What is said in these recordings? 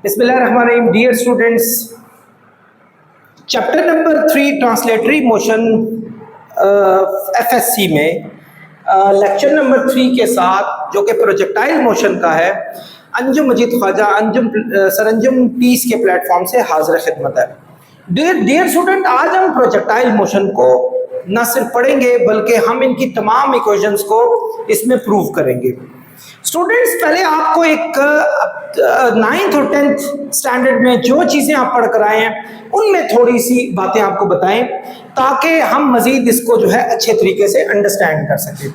बिस्मिल्लाहिर्रहमानिर्रहीम। Dear students, chapter number 3 translatory motion FSc में lecture number 3 के साथ जो कि प्रोजेक्टाइल मोशन का है, अंजुम मजीद ख्वाजा सरंजुम पीस के प्लेटफॉर्म से हाजिर खिदमत है। डियर स्टूडेंट, आज हम प्रोजेक्टाइल मोशन को न सिर्फ पढ़ेंगे बल्कि हम इनकी तमाम इक्वेशंस को इसमें प्रूव करेंगे। स्टूडेंट्स, पहले आपको एक 9th और 10th स्टैंडर्ड में जो चीज़ें आप पढ़ कर आए हैं उनमें थोड़ी सी बातें आपको बताएं ताकि हम मज़ीद इसको जो है अच्छे तरीके से अंडरस्टैंड कर सकें।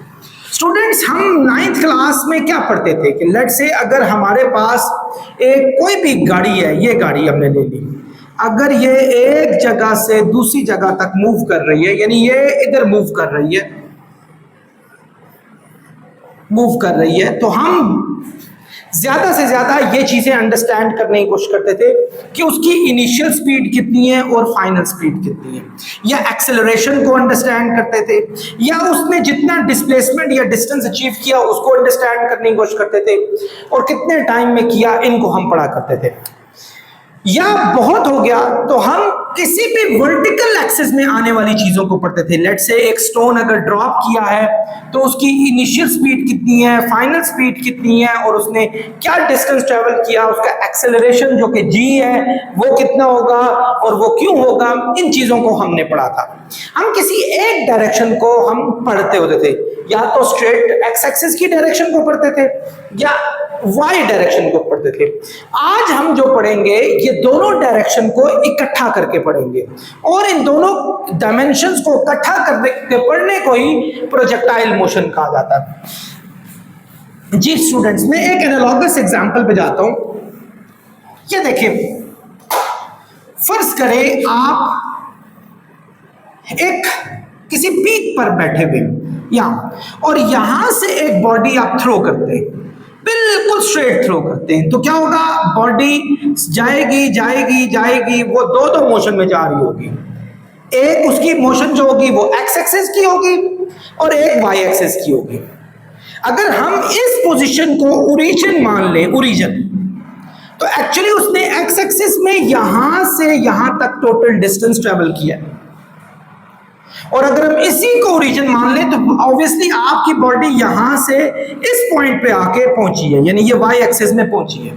स्टूडेंट्स, हम 9th क्लास में क्या पढ़ते थे कि लेट से अगर हमारे पास एक कोई भी गाड़ी है, ये गाड़ी हमने ले ली, अगर ये एक जगह से दूसरी जगह तक मूव कर रही है, यानी ये इधर मूव कर रही है, तो हम ज्यादा से ज्यादा ये चीजें अंडरस्टैंड करने की कोशिश करते थे कि उसकी इनिशियल स्पीड कितनी है और फाइनल स्पीड कितनी है, या एक्सेलरेशन को अंडरस्टैंड करते थे, या उसने जितना डिस्प्लेसमेंट या डिस्टेंस अचीव किया उसको अंडरस्टैंड करने की कोशिश करते थे, और कितने टाइम में किया इनको हम पढ़ा करते थे। या बहुत हो गया तो हम किसी भी वर्टिकल एक्सिस में आने वाली चीजों को पढ़ते थे। लेट से एक स्टोन अगर ड्रॉप किया है तो उसकी इनिशियल स्पीड कितनी है, फाइनल स्पीड कितनी है, और उसने क्या डिस्टेंस ट्रेवल किया, उसका एक्सेलरेशन जो कि g है वो कितना होगा और वो क्यों होगा, इन चीजों को हमने पढ़ा था। हम किसी एक डायरेक्शन को हम पढ़ते होते थे, या तो स्ट्रेट एक्स एक्सिस की डायरेक्शन को पढ़ते थे या वाई डायरेक्शन को पढ़ते थे। आज हम जो पढ़ेंगे ये दोनों डायरेक्शन को इकट्ठा करके पढ़ेंगे, और इन दोनों डायमेंशंस को इकट्ठा करके पढ़ने को ही प्रोजेक्टाइल मोशन कहा जाता है। जी स्टूडेंट्स, मैं एक एनालॉगस एग्जांपल पे जाता हूं। ये देखिए, फर्ज करें आप एक किसी पीक पर बैठे हुए यहां, और यहां से एक बॉडी आप थ्रो करते हैं, बिल्कुल स्ट्रेट थ्रो करते हैं, तो क्या होगा, बॉडी जाएगी जाएगी जाएगी, वो दो मोशन में जा रही होगी। एक उसकी मोशन जो होगी वो एक्स एक्सिस की होगी और एक वाई एक्सिस की होगी। अगर हम इस पोजीशन को ओरिजिन मान लें, ओरिजिन, तो एक्चुअली उसने एक्स एक्सिस में यहां से यहां तक टोटल डिस्टेंस ट्रेवल किया है, और अगर हम इसी को ओरिजिन मान लें तो ऑब्वियसली आपकी बॉडी यहां से इस पॉइंट पे आके पहुंची है, यानी ये वाई एक्सिस में पहुंची है।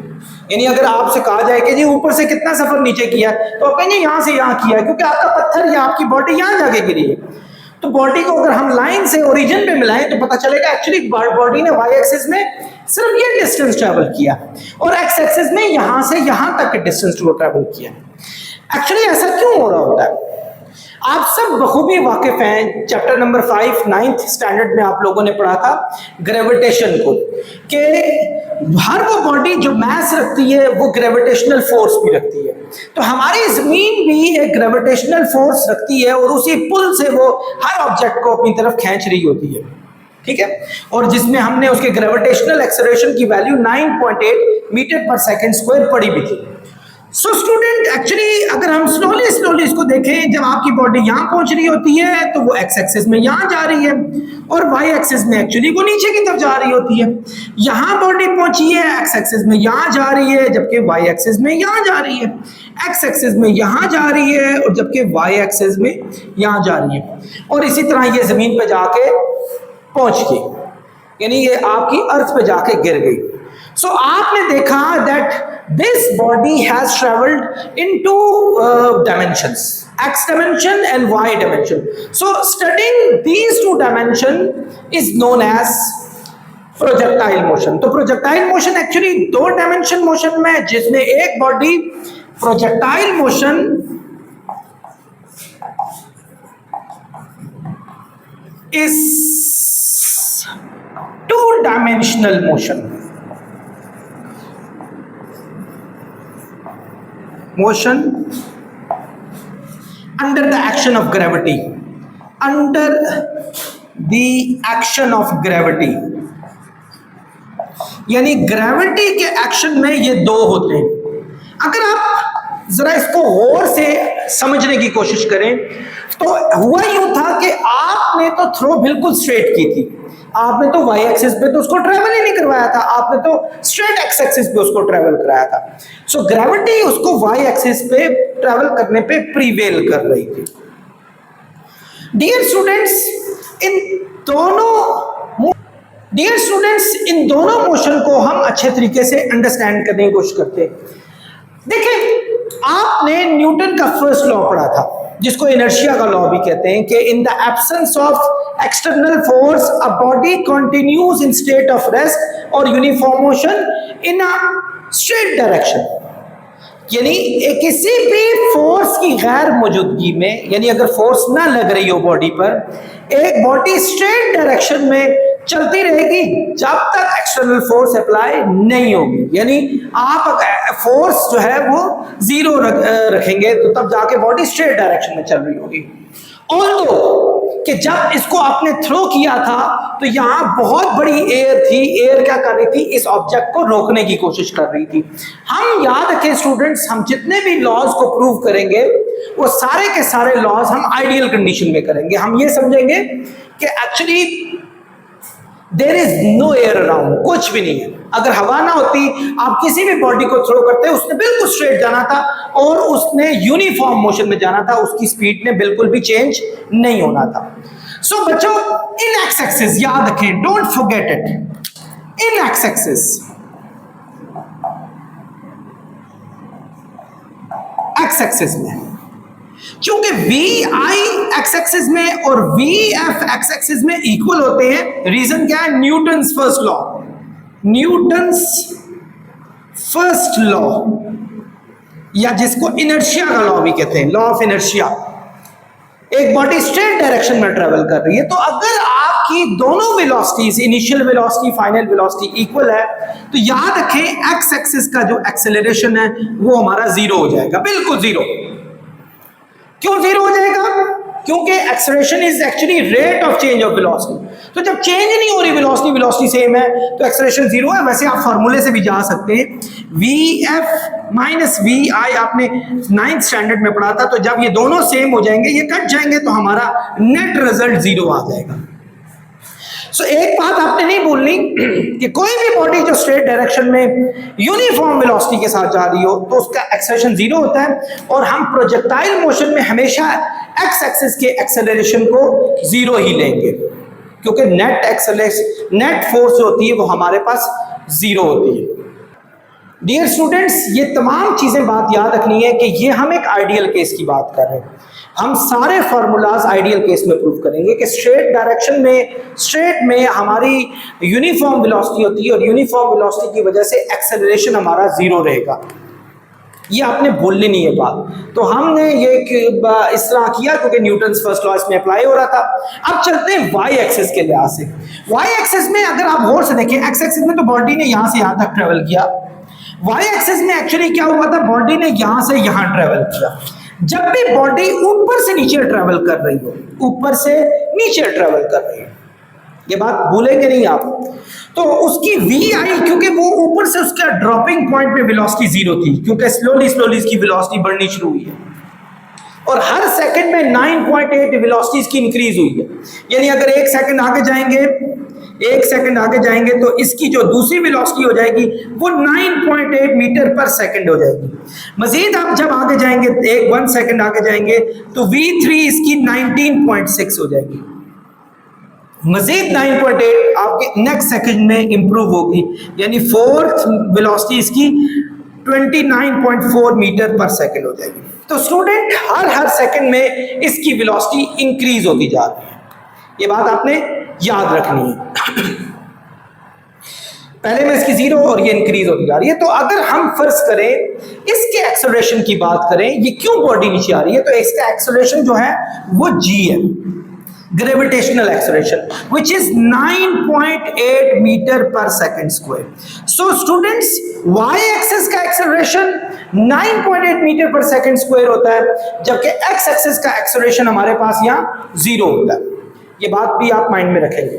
यानी अगर आपसे कहा जाए कि जी ऊपर से कितना सफर नीचे किया, तो आप कहेंगे यहां से यहां किया है, क्योंकि आपका पत्थर या आपकी बॉडी यहां जाके गिरी है। तो बॉडी को अगर हम लाइन से ओरिजिन पे मिलाएं तो पता चलेगा एक्चुअली बॉडी ने वाई एक्सिस में सिर्फ ये डिस्टेंस ट्रेवल किया, और एक्स एक्सिस में यहां से यहां तक के डिस्टेंस को ट्रेवल किया। एक्चुअली ऐसा क्यों हो रहा होता है? आप सब बखूबी वाकिफ हैं, चैप्टर नंबर 5 9th स्टैंडर्ड में आप लोगों ने पढ़ा था ग्रेविटेशन को, कि हर वो बॉडी जो मास रखती है वो ग्रेविटेशनल फोर्स भी रखती है। तो हमारी जमीन भी एक ग्रेविटेशनल फोर्स रखती है, और उसी पुल से वो हर ऑब्जेक्ट को अपनी तरफ खींच रही होती है, ठीक है, और जिसमें हमने उसके ग्रेविटेशनल एक्सेलरेशन की वैल्यू 9.8 मीटर पर सेकेंड स्क्वायर पढ़ी भी थी। सो स्टूडेंट, एक्चुअली अगर हम स्लोली इसको देखें, जब आपकी बॉडी यहां पहुंच रही होती है तो वो एक्स एक्सिस में यहां जा रही है, और वाई एक्सिस में एक्चुअली वो नीचे की तरफ जा रही होती है। यहां बॉडी पहुंची है, एक्स एक्सिस में यहां जा रही है, जबकि वाई एक्सिस में यहां जा रही है। एक्स एक्सिस में यहां जा रही है और जबकि वाई एक्सिस में यहां जा रही है, और इसी तरह ये जमीन पे जाके पहुंच गई, यानी ये आपकी अर्थ पे जाके गिर गई। सो आपने देखा that this body has traveled in two dimensions, x dimension and y dimension. So studying these two dimensions is known as projectile motion. तो projectile motion actually दो dimension motion में, जिसमें एक body projectile motion is two dimensional motion. Motion under the action of gravity, under the action of gravity, यानी gravity के action में ये दो होते हैं। अगर आप जरा इसको गौर से समझने की कोशिश करें तो हुआ यूं था कि आपने तो थ्रो बिल्कुल स्ट्रेट की थी, आपने तो वाई एक्सिस पे तो उसको ट्रेवल ही नहीं करवाया था, आपने तो स्ट्रेट एक्स एक्सिस पे उसको ट्रेवल कराया था। सो ग्रेविटी उसको वाई एक्सिस पे ट्रेवल करने पे प्रीवेल कर रही थी। डियर स्टूडेंट्स, इन दोनों मोशन को हम अच्छे तरीके से अंडरस्टैंड करने की कोशिश करते हैं। देखिए, आपने न्यूटन का फर्स्ट लॉ पढ़ा था, जिसको इनर्शिया का लॉ भी कहते हैं, कि in the absence of external force a body continues in state of rest और uniform motion in a straight direction. यानी किसी भी फोर्स की गैर मौजूदगी में, यानी अगर फोर्स ना लग रही हो बॉडी पर, एक बॉडी स्ट्रेट डायरेक्शन में चलती रहेगी जब तक एक्सटर्नल फोर्स अप्लाई नहीं होगी। यानी आप फोर्स जो है वो जीरो रखेंगे तो तब जाके बॉडी स्ट्रेट डायरेक्शन में चल रही होगी। ऑल्दो कि जब इसको आपने थ्रो किया था तो यहां बहुत बड़ी एयर थी, एयर क्या कर रही थी, इस ऑब्जेक्ट को रोकने की कोशिश कर रही थी। हम याद रखें स्टूडेंट्स, हम जितने भी लॉज को प्रूव करेंगे वो सारे के सारे लॉज हम आइडियल कंडीशन में करेंगे। हम ये समझेंगे कि actually there is no air around, कुछ भी नहीं है। अगर हवा ना होती, आप किसी भी बॉडी को थ्रो करते, उसने बिल्कुल स्ट्रेट जाना था और उसने यूनिफॉर्म मोशन में जाना था, उसकी स्पीड में बिल्कुल भी चेंज नहीं होना था। सो बच्चों, इन एक्स एक्सिस याद रखें, don't forget it, in x axis, x axis में क्योंकि वी आई एक्स एक्सिस में और वी एफ एक्स एक्सिस में इक्वल होते हैं। रीजन क्या है? Newton's first law, Newton's first law, या जिसको इनर्शिया का लॉ भी कहते हैं, लॉ ऑफ इनर्शिया। एक बॉडी स्ट्रेट डायरेक्शन में ट्रेवल कर रही है, तो अगर आपकी दोनों velocities, initial velocity, final velocity equal है, तो याद रखें एक्स एक्सिस का जो एक्सेलरेशन है वो हमारा जीरो हो जाएगा, बिल्कुल जीरो। क्यों जीरो हो जाएगा? क्योंकि acceleration is actually rate of change of velocity. तो जब चेंज नहीं हो रही वेलोसिटी, वेलोसिटी सेम है, तो एक्सेलरेशन जीरो है। वैसे आप फार्मूले से भी जा सकते हैं, वी एफ माइनस वी आई, आपने 9th स्टैंडर्ड में पढ़ा था। तो जब ये दोनों सेम हो जाएंगे, ये कट जाएंगे, तो हमारा नेट रिजल्ट जीरो आ जाएगा। सो एक बात आपने नहीं भूलनी कि कोई भी बॉडी जो स्ट्रेट डायरेक्शन में यूनिफॉर्म वेलोसिटी के साथ जा रही हो तो उसका एक्सेलरेशन जीरो होता है, और हम प्रोजेक्टाइल मोशन में हमेशा एक्स एक्सिस के एक्सेलरेशन को जीरो ही लेंगे, क्योंकि नेट एक्सेलरेशन, नेट फोर्स होती है वो हमारे पास जीरो होती है। डियर स्टूडेंट्स, ये तमाम चीजें बात याद रखनी है कि ये हम एक आइडियल केस की बात कर रहे हैं। हम सारे फार्मूलाज आइडियल केस में प्रूव करेंगे कि स्ट्रेट डायरेक्शन में, स्ट्रेट में हमारी यूनिफॉर्म वेलोसिटी होती है और यूनिफॉर्म वेलोसिटी की वजह से एक्सेलरेशन हमारा जीरो रहेगा। ये आपने भूलनी नहीं है बात। तो हमने ये इस तरह किया क्योंकि न्यूटन्स फर्स्ट लॉ इसमें अप्लाई हो रहा था। अब चलते हैं वाई एक्सिस के लिहाज से। वाई एक्सिस में अगर आप गौर से देखें, एक्स एक्सिस में तो बॉडी ने यहां से यहां तक ट्रेवल किया, वाई एक्सिस में एक्चुअली क्या हुआ था, बॉडी ने यहां से यहां ट्रेवल किया। जब भी बॉडी ऊपर से नीचे ट्रेवल कर रही हो, ऊपर से नीचे ट्रेवल कर रही हो, ये बात भूलेंगे नहीं आप, तो उसकी वी आई, क्योंकि वो ऊपर से उसका ड्रॉपिंग पॉइंट पे वेलोसिटी जीरो थी, क्योंकि स्लोली स्लोली इसकी वेलोसिटी बढ़नी शुरू हुई है और हर सेकंड में 9.8 वेलोसिटी इसकी इंक्रीज हुई है। यानी अगर एक सेकंड आगे जाएंगे तो इसकी जो दूसरी वेलोसिटी हो जाएगी वो 9.8 मीटर पर सेकंड हो जाएगी। मजीद आप जब आगे जाएंगे, 1 सेकंड आगे जाएंगे, तो v3 इसकी 19.6 हो जाएगी। मजीद 9.8 आपके नेक्स्ट सेकंड में इंप्रूव होगी, यानी फोर्थ वेलोसिटी इसकी 29.4 मीटर पर सेकंड हो जाएगी। तो स्टूडेंट, हर सेकंड में इसकी वेलोसिटी इंक्रीज होती जा रही है, ये बात आपने याद रखनी है। पहले में इसकी जीरो और ये इंक्रीज होती जा रही है। तो अगर हम फर्ज करें इसके एक्सेलरेशन की बात करें, ये क्यों बॉडी नीचे आ रही है, तो इसका एक्सेलरेशन जो है वो g है, gravitational acceleration, which is 9.8 metre per second square. So students, y axis का acceleration 9.8 metre per second square होता है, जबकि x एक्सिस का एक्सेलरेशन हमारे पास यहाँ जीरो होता है। ये बात भी आप माइंड में रखेंगे।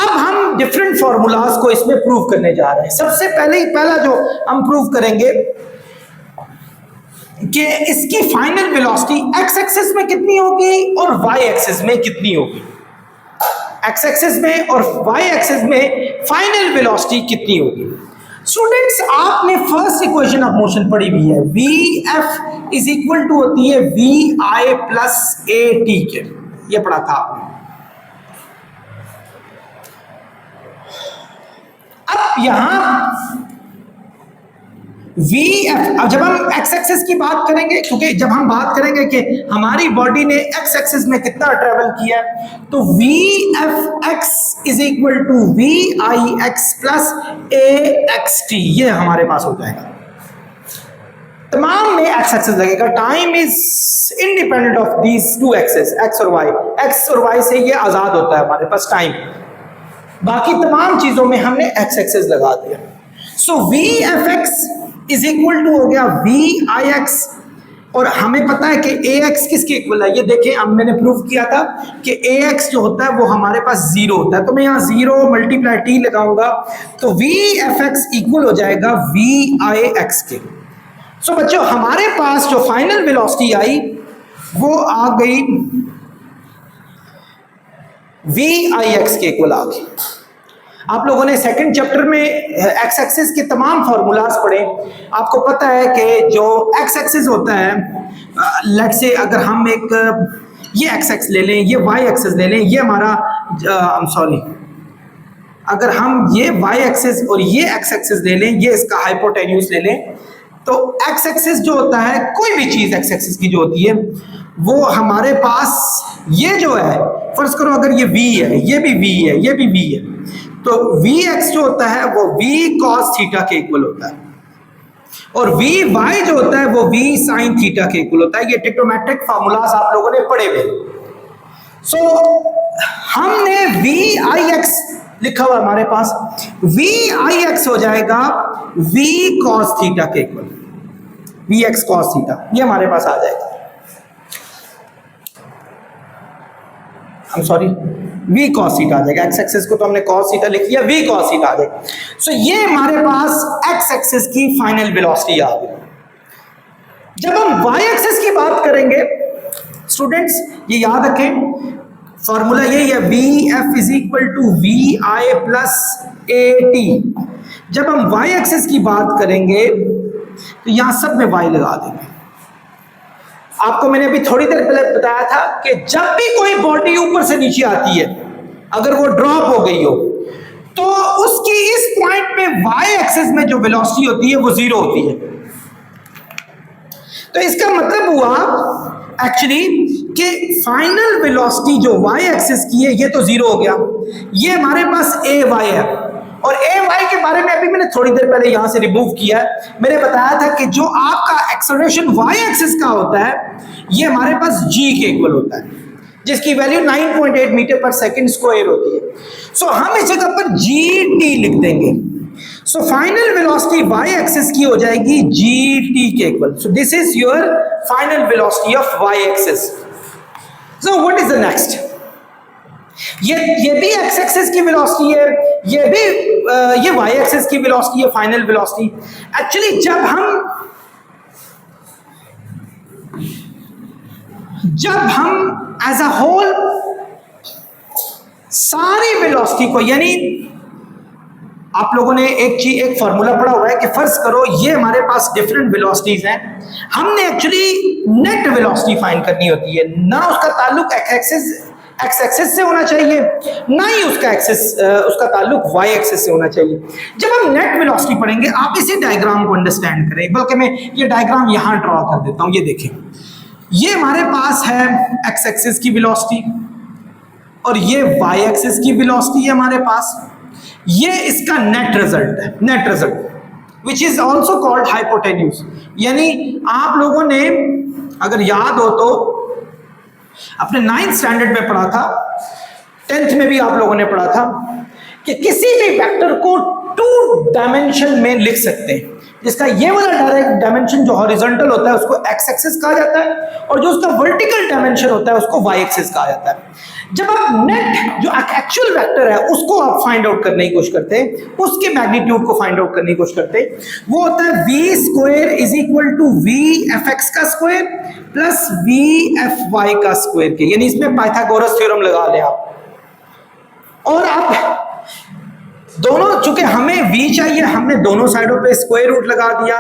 अब हम डिफरेंट फॉर्मूलाज को इसमें प्रूव करने जा रहे हैं। सबसे पहला जो हम प्रूव करेंगे कि इसकी फाइनल वेलोसिटी एक्स एक्सिस में कितनी होगी और वाई एक्सिस में कितनी होगी, एक्स एक्सिस में और वाई एक्सिस में फाइनल वेलोसिटी कितनी होगी। स्टूडेंट्स, आपने फर्स्ट इक्वेशन ऑफ मोशन पढ़ी हुई है, v f is equal to होती है v i plus a t के, ये पढ़ा था आपने। अब यहां वी एफ, अब जब हम एक्स एक्सिस की बात करेंगे, क्योंकि जब हम बात करेंगे कि हमारी बॉडी ने एक्स एक्सिस में कितना ट्रेवल किया, तो v F x is equal to v i x plus a x t, ये हमारे पास हो जाएगा। तमाम में एक्स एक्सिस लगेगा, time is independent of these two axes, x और वाई, एक्स और वाई से ये आजाद होता है हमारे पास टाइम, बाकी तमाम चीजों में हमने एक्स एक्सिस लगा दिया। So v F x is equal to हो गया वी आई एक्स, और हमें पता है कि ए एक्स किसके इक्वल है, ये देखें, अब मैंने प्रूव किया था कि ए एक्स जो होता है वो हमारे पास जीरो होता है, तो मैं यहाँ जीरो मल्टीप्लाई टी लगाऊंगा, तो वी एफ एक्स इक्वल हो जाएगा वी आई एक्स के। सो बच्चों, हमारे पास जो फाइनल वेलोसिटी आई वो आ गई वी आई एक्स के इक्वल आ गई। आप लोगों ने सेकंड चैप्टर में एक्स एक्सिस के तमाम फार्मूलाज पढ़े, आपको पता है कि जो एक्स एक्सिस होता है, लेट्स से अगर हम एक ये एक्स एक्स ले लें, ये वाई एक्सिस ले लें, ये हमारा अगर हम ये वाई एक्सिस और ये एक्स एक्सिस ले लें, ये इसका हाइपोटेन्यूज ले लें, तो एक्स एक्सिस जो होता है, कोई भी चीज एक्स एक्सिस की जो होती है, वो हमारे पास ये जो है, फर्ज करो अगर ये v है, ये भी v है, ये भी v है, तो vx जो होता है वो v cos थीटा के इक्वल होता है, और vy जो होता है वो v sin थीटा के इक्वल होता है। ये ट्रिग्नोमेट्रिक फार्मूलास आप लोगों ने पढ़े हुए। सो हमने vix लिखा हुआ हमारे पास, vix हो जाएगा v cos थीटा के इक्वल, vx cos थीटा, ये हमारे पास आ जाएगा, v cos थीटा आ जाएगा। एक्स एक्सिस को तो हमने cos थीटा लिख लिया, v cos थीटा आ जाएगा। सो ये हमारे पास एक्स एक्सिस की फाइनल वेलोसिटी आ गई। जब हम y एक्सिस की बात करेंगे स्टूडेंट्स, ये याद रखें, फॉर्मूला यही है, v f is equal to v i plus a t. जब हम y एक्सिस की बात करेंगे तो यहां सब में y लगा देंगे। आपको मैंने अभी थोड़ी देर पहले बताया था कि जब भी कोई बॉडी ऊपर से नीचे आती है, अगर वो ड्रॉप हो गई हो, तो उसकी इस पॉइंट पे y एक्सिस में जो वेलोसिटी होती है वो जीरो होती है। तो इसका मतलब हुआ एक्चुअली कि फाइनल वेलोसिटी जो y एक्सिस की है ये तो जीरो हो गया, ये हमारे पास ए वाई है, और ए वाई के बारे में अभी मैंने थोड़ी देर पहले यहां से रिमूव किया है। मैंने बताया था कि जो आपका एक्सेलरेशन y एक्सिस का होता है ये हमारे पास g के इक्वल होता है, जिसकी value 9.8 metre per second square होती है। सो हम इस जगह पर gt लिख देंगे। So final velocity y axis की हो जाएगी gt के equal. So this is your final velocity of y axis. So what is the next? ये भी एक्स एक्सिस की वेलोसिटी है, ये भी ये वाई एक्सिस की वेलोसिटी है, फाइनल वेलोसिटी। एक्चुअली जब हम एज अ होल सारी वेलोसिटी को, यानी आप लोगों ने एक फॉर्मूला पढ़ा हुआ है कि फर्ज करो ये हमारे पास डिफरेंट वेलोसिटीज हैं, हमने एक्चुअली नेट वेलोसिटी फाइंड करनी होती है, ना उसका ताल्लुक एक्स एक्सिस से होना चाहिए, ना ही उसका ताल्लुक वाई एक्सिस से होना चाहिए। जब हम नेट वेलोसिटी पढ़ेंगे, आप इसी डायग्राम को अंडरस्टैंड करें, बल्कि मैं ये डायग्राम यहां ड्रॉ कर देता हूं। ये देखें, ये हमारे पास है एक्स एक्सिस की वेलोसिटी और ये वाई एक्सिस की वेलोसिटी है हमारे पास। ये इसका नेट रिजल्ट है, net result which is also called hypotenuse. यानी आप लोगों ने अगर याद हो तो अपने 9th स्टैंडर्ड में पढ़ा था, 10th में भी आप लोगों ने पढ़ा था कि किसी भी वेक्टर को 2 डायमेंशन में लिख सकते हैं। जिसका ये वाला डायरेक्ट डायमेंशन जो हॉरिजॉन्टल होता है उसको एक्स एक्सिस कहा जाता है, और जो उसका वर्टिकल डायमेंशन होता है उसको वाई एक्सिस कहा जाता है। जब आप नेट जो एक्चुअल वेक्टर है उसको आप फाइंड आउट करने की कोशिश करते हैं, उसके मैग्नीट्यूड को फाइंड आउट करने की कोशिश करते हैं, वो होता है V square is equal to V F X का square plus V F Y का स्क्वायर के, यानी इसमें पाइथागोरस थ्योरम लगा लें आप। और आप दोनों, चूंकि हमें v चाहिए, हमने दोनों साइडों पे स्क्वायर रूट लगा दिया,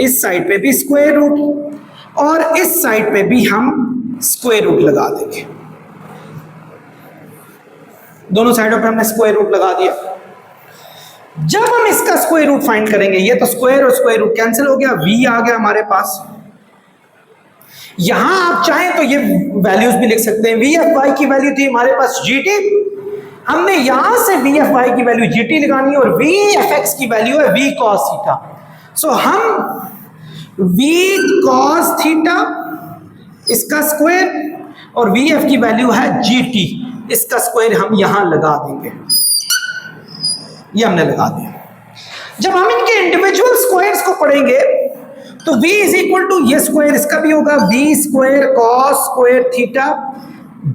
इस साइड पे भी स्क्वायर रूट और इस साइड पे भी हम स्क्वायर रूट लगा देंगे। दोनों साइडों पे हमने स्क्वायर रूट लगा दिया। जब हम इसका स्क्वायर रूट फाइंड करेंगे, ये तो स्क्वायर और स्क्वायर रूट कैंसिल हो गया, v आ गया हमारे पास। यहां आप चाहें तो ये वैल्यूज भी लिख सकते हैं। वी एफ वाई की वैल्यू थी हमारे पास gt, हमने यहां से वी एफ वाई की वैल्यू gt लगानी है, और वी एफ एक्स की वैल्यू है v cos थीटा। सो हम v cos थीटा इसका स्क्वायर और वी एफ की वैल्यू है gt, इसका स्क्वायर हम यहां लगा देंगे, ये हमने लगा दिया। जब हम इनके इंडिविजुअल स्क्वायर्स को पढ़ेंगे तो v इज इक्वल टू ये स्क्वायर इसका भी होगा v square cos square theta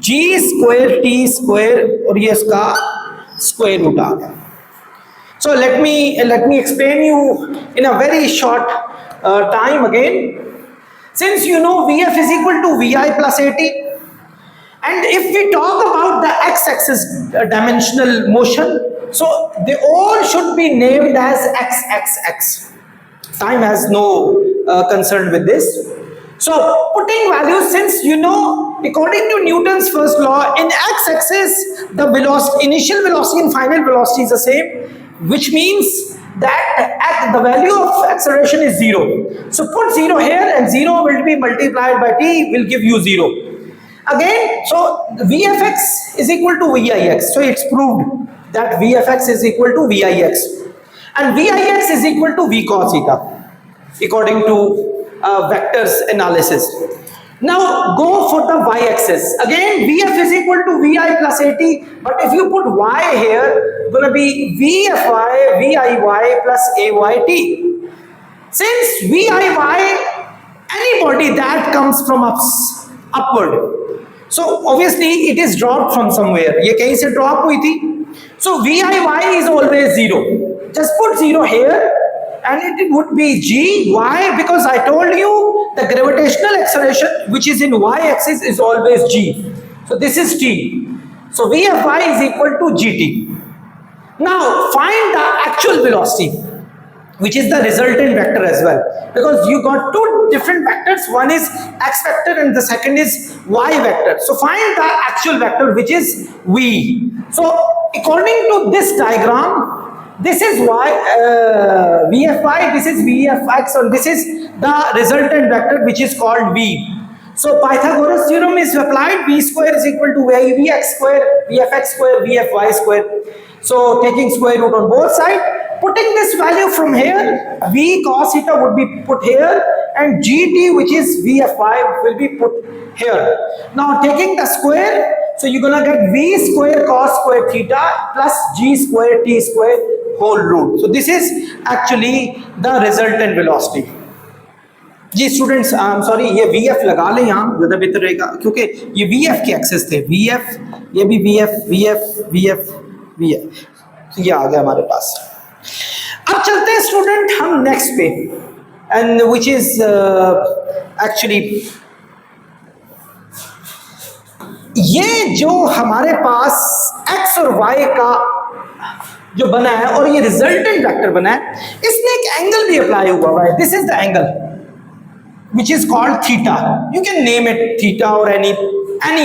g square t square, और ये इसका स्क्वायर रूट आ गया। So let me explain you in a very short time again. Since you know vf is equal to vi plus at, and if we talk about the x-axis dimensional motion, so they all should be named as xxx. Time has no concern with this. So putting values, since you know according to Newton's first law, in x-axis the velocity, initial velocity and final velocity is the same, which means that at the value of acceleration is 0. So put 0 here and 0 will be multiplied by t will give you 0. Again, so vfx is equal to vix. So it's proved that vfx is equal to vix. And vix is equal to v cos theta according to vectors analysis. Now go for the y-axis. Again, vf is equal to vi plus at, but if you put y here, it's going to be vfy viy plus ayt. Since viy, anybody that comes from upward, so obviously it is dropped from somewhere. ये कहीं से drop हुई थी. So viy is always 0. Just put 0 here and it would be g. Why? Because I told you the gravitational acceleration which is in y-axis is always g. So this is t. So vfy is equal to gt. Now find the actual velocity, which is the resultant vector as well, because you got two different vectors. One is x vector and the second is y vector. So find the actual vector, which is v. So according to this diagram, this is y vfy, this is vfx, and this is the resultant vector which is called v. So Pythagoras theorem is applied. V square is equal to vx square, vfx square, vfy square. So taking square root on both sides, putting this value from here, v cos theta would be put here, and gt, which is vfy, will be put here. Now taking the square, so you're gonna get v square cos square theta plus g square t square whole root. So this is actually the resultant velocity. जी students, I am sorry, ये v f लगा लें यहाँ, ज़्यादा बेहतर रहेगा, क्योंकि ये वी एफ के एक्सेस थे। वी एफ, ये भी v f, v f, v f, v f, तो ये आ गया हमारे पास। अब चलते हैं स्टूडेंट हम नेक्स्ट पे, एंड विच इज एक्चुअली ये जो हमारे पास एक्स और वाई का जो बना है और ये रिजल्टेंट वेक्टर बना है, इसमें एक एंगल भी अप्लाई हुआ है। This is the angle which is called theta. You can name it theta or any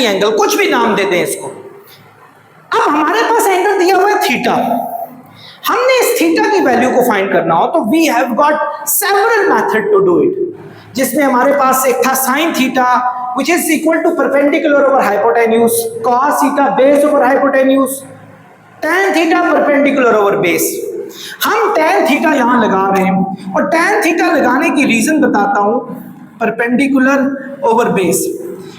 angle, कुछ भी नाम दे दें इसको। अब हमारे पास एंगल दिया हुआ है थीटा, हमने इस थीटा की वैल्यू को फाइंड करना हो तो we have got several method to do it, जिसमें हमारे पास एक था sin theta which is equal to perpendicular over hypotenuse, cos theta base over hypotenuse, tan theta perpendicular over base। हम tan थीटा यहां लगा रहे हैं, और tan थीटा लगाने की रीजन बताता हूं, परपेंडिकुलर ओवर बेस।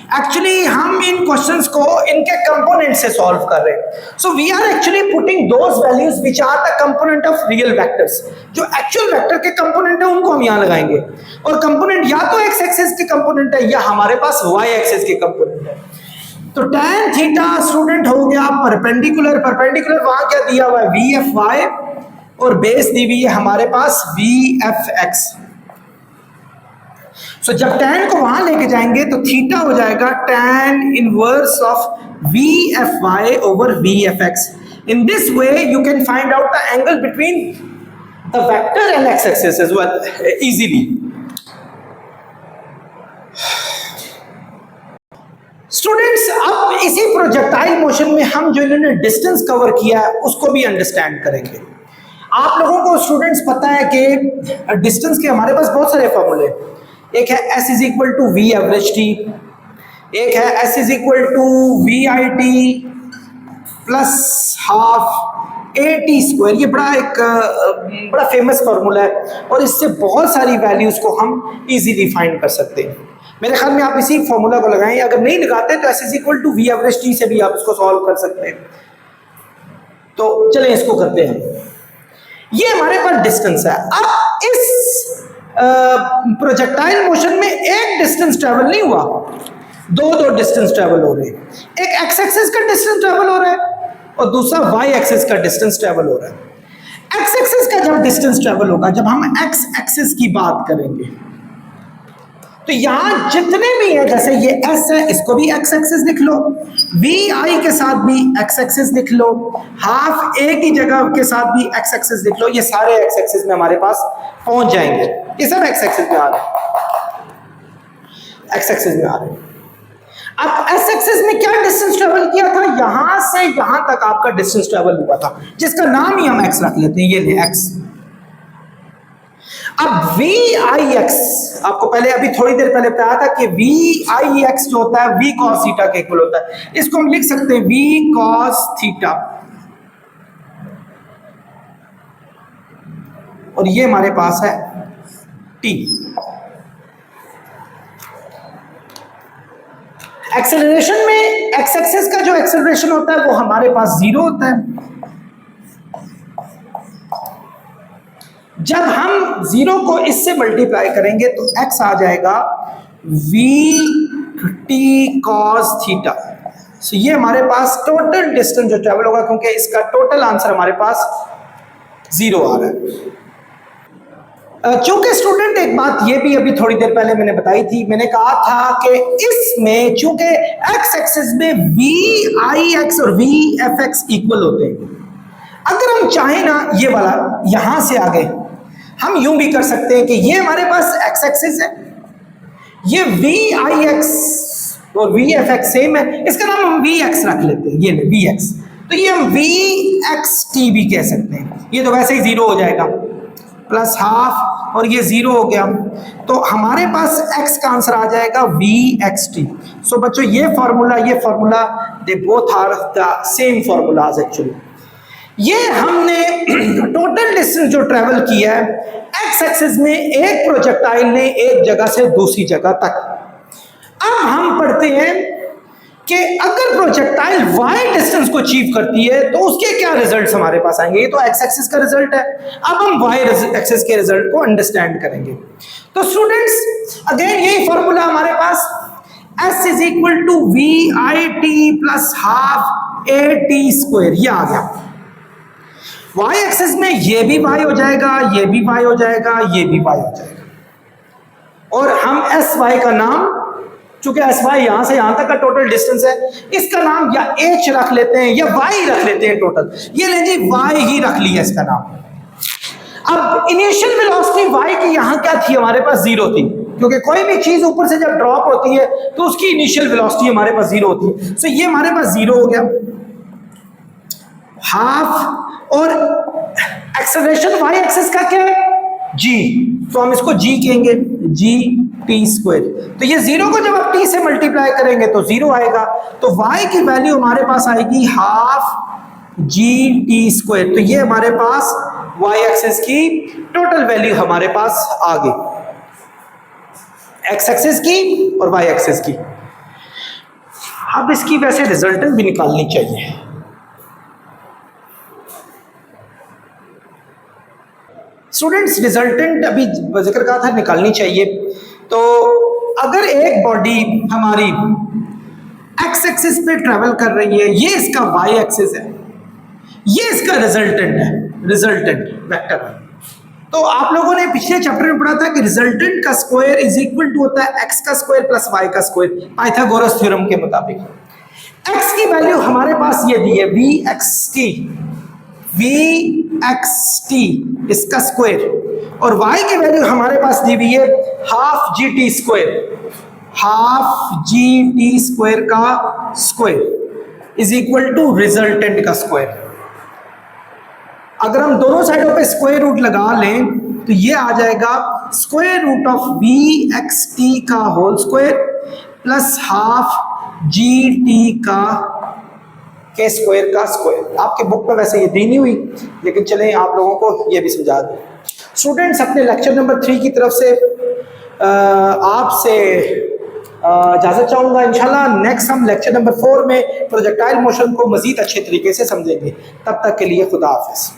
एक्चुअली हम इन क्वेश्चंस को इनके कंपोनेंट से सॉल्व कर रहे हैं। So we are actually putting those values which are the component of real vectors. जो एक्चुअल वेक्टर के कंपोनेंट है उनको हम यहाँ लगाएंगे, और कंपोनेंट या तो एक्स एक्सिस के कंपोनेंट है या हमारे पास वाई एक्सिस के कंपोनेंट है। तो tan थीटा स्टूडेंट हो गया परपेंडिकुलर, परपेंडिकुलर वहां क्या दिया हुआ है वी एफ वाई, और बेस दी हुई है हमारे पास वी एफ एक्स। सो जब tan को वहां लेके जाएंगे तो थीटा हो जाएगा tan inverse of v F y over v F x. In this way you can find out the angle between the vector and x axis as well easily. Students अब इसी projectile motion में हम जो इन्होंने distance cover किया है उसको भी अंडरस्टैंड करेंगे। आप लोगों को स्टूडेंट्स पता है कि डिस्टेंस के हमारे पास बहुत सारे फॉर्मूले, एक है s is equal to v average t, एक है s is equal to v i t plus half a t square. ये बड़ा फेमस फॉर्मूला है और इससे बहुत सारी वैल्यूज को हम इजीली फाइंड कर सकते हैं। मेरे ख्याल में आप इसी फॉर्मूला को लगाएं, अगर नहीं लगाते तो s is equal to v average t से भी आप इसको सॉल्व कर सकते हैं। तो चलें इसको करते हैं। ये हमारे पास डिस्टेंस है। अब इस प्रोजेक्टाइल मोशन में एक डिस्टेंस ट्रेवल नहीं हुआ, दो डिस्टेंस ट्रेवल हो रहे हैं। एक एक्स एक्सिस का डिस्टेंस ट्रेवल हो रहा है और दूसरा वाई एक्सिस का डिस्टेंस ट्रेवल हो रहा है। एक्स एक्सिस का जब डिस्टेंस ट्रेवल होगा, जब हम एक्स एक्सिस की बात करेंगे, तो यहां जितने भी है, जैसे ये s है इसको भी x एक्सिस लिख लो, vi के साथ भी x एक्सिस लिख लो, हाफ a की जगह के साथ भी x एक्सिस लिख लो, ये सारे x एक्सिस में हमारे पास पहुंच जाएंगे। ये सब x एक्सिस में आ रहे हैं, x एक्सिस में आ रहे हैं। अब s एक्सिस में क्या डिस्टेंस ट्रेवल किया था, यहां से यहां तक आपका डिस्टेंस ट्रेवल हुआ था, जिसका नाम ही हम x रख लेते हैं, ये ले x। अब वी आई एक्स आपको पहले अभी थोड़ी देर पहले बताया था कि वी आई एक्स जो होता है वी कॉस थीटा के इक्वल होता है। इसको हम लिख सकते हैं वी कॉस थीटा, और ये हमारे पास है टी। एक्सेलरेशन में एक्स एक्सिस का जो एक्सेलरेशन होता है वो हमारे पास 0 होता है। जब हम 0 को इससे मल्टीप्लाई करेंगे तो x आ जाएगा वी टी कॉस थीटा। सो ये हमारे पास टोटल डिस्टेंस जो ट्रेवल होगा, क्योंकि इसका टोटल आंसर हमारे पास 0 आ रहा है। चूंकि स्टूडेंट एक बात ये भी अभी थोड़ी देर पहले मैंने बताई थी, मैंने कहा था कि इसमें चूंकि x एक्सिस में वी आई एक्स और वी एफ एक्स इक्वल होते हैं, अगर हम चाहें ना ये वाला यहां से आगे हम यूं भी कर सकते हैं कि ये हमारे पास x एक्सिस है, ये वी आई एक्स और वी एफ एक्स सेम है, इसका नाम हम वी एक्स रख लेते हैं, ये वी एक्स। तो ये हम वी एक्स टी भी कह सकते हैं। ये तो वैसे ही 0 हो जाएगा, प्लस हाफ और ये 0 हो गया, तो हमारे पास x का आंसर आ जाएगा वी एक्स टी। सो बच्चों ये formula they both are the same formulas actually. ये हमने टोटल डिस्टेंस जो ट्रेवल किया है एक्स एक्सिस में एक प्रोजेक्टाइल ने एक जगह से दूसरी जगह तक। अब हम पढ़ते हैं कि अगर प्रोजेक्टाइल वाई डिस्टेंस को अचीव करती है तो उसके क्या रिजल्ट्स हमारे पास आएंगे। ये तो एक्स एक्सिस का रिजल्ट है, अब हम वाई एक्सिस के रिजल्ट को अंडरस्टैंड करेंगे। तो स्टूडेंट्स अगेन यही फॉर्मूला हमारे पास, s is equal to v i t plus half a t square, ये आ गया। y एक्सिस में ये भी y हो जाएगा, ये भी y हो जाएगा, ये भी y हो जाएगा, और हम एस वाई का नाम, चूंकि एस वाई यहां से यहां तक का टोटल डिस्टेंस है, इसका नाम या h रख लेते हैं या y रख लेते हैं टोटल। ये ले जी y ही रख लिया इसका नाम। अब इनिशियल वेलोसिटी y की यहां क्या थी, हमारे पास 0 थी, क्योंकि कोई भी चीज ऊपर से जब ड्रॉप होती है तो उसकी इनिशियल वेलोसिटी हमारे पास 0 होती है। सो ये हमारे पास 0 हो गया, हाफ, और एक्सेलरेशन y एक्सिस का क्या है g, तो हम इसको g कहेंगे, g t स्क्वायर। तो ये 0 को जब आप t से मल्टीप्लाई करेंगे तो 0 आएगा, तो y की वैल्यू हमारे पास आएगी हाफ g t स्क्वायर। तो ये हमारे पास y एक्सिस की टोटल वैल्यू हमारे पास आ गई, x एक्सिस की और y एक्सिस की। अब इसकी वैसे रिजल्टेंट भी निकालनी चाहिए। स्टूडेंट्स रिजल्टेंट अभी जिक्र कहा था निकालनी चाहिए। तो अगर एक बॉडी हमारी एक्स एक्सिस पे ट्रेवल कर रही है, ये इसका वाई एक्सिस है, ये इसका रिजल्टेंट है, रिजल्टेंट वेक्टर है। तो आप लोगों ने पिछले चैप्टर में पढ़ा था कि रिजल्टेंट का स्क्वायर इज इक्वल टू होता है एक्स का स्क्वायर प्लस वाई का स्क्वायर, पाइथागोरस थ्योरम के मुताबिक। एक्स की वैल्यू हमारे पास ये दी है वी एक्स टी इसका स्क्वायर, और y की वैल्यू हमारे पास दी हुई है half G T square, half G T square का square is equal to resultant का स्क्वायर। अगर हम दोनों साइडों पे स्क्वायर रूट लगा लें तो ये आ जाएगा square root of V X T का whole square plus half G T का के स्क्वायर का स्क्वायर। आपके बुक में वैसे ये दी नहीं हुई, लेकिन चलें आप लोगों को ये भी समझा दें। स्टूडेंट्स अपने लेक्चर नंबर 3 की तरफ से आपसे इजाज़त चाहूँगा। इंशाल्लाह नेक्स्ट हम लेक्चर नंबर 4 में प्रोजेक्टाइल मोशन को मज़ीद अच्छे तरीके से समझेंगे। तब तक के लिए खुदा हाफिज़।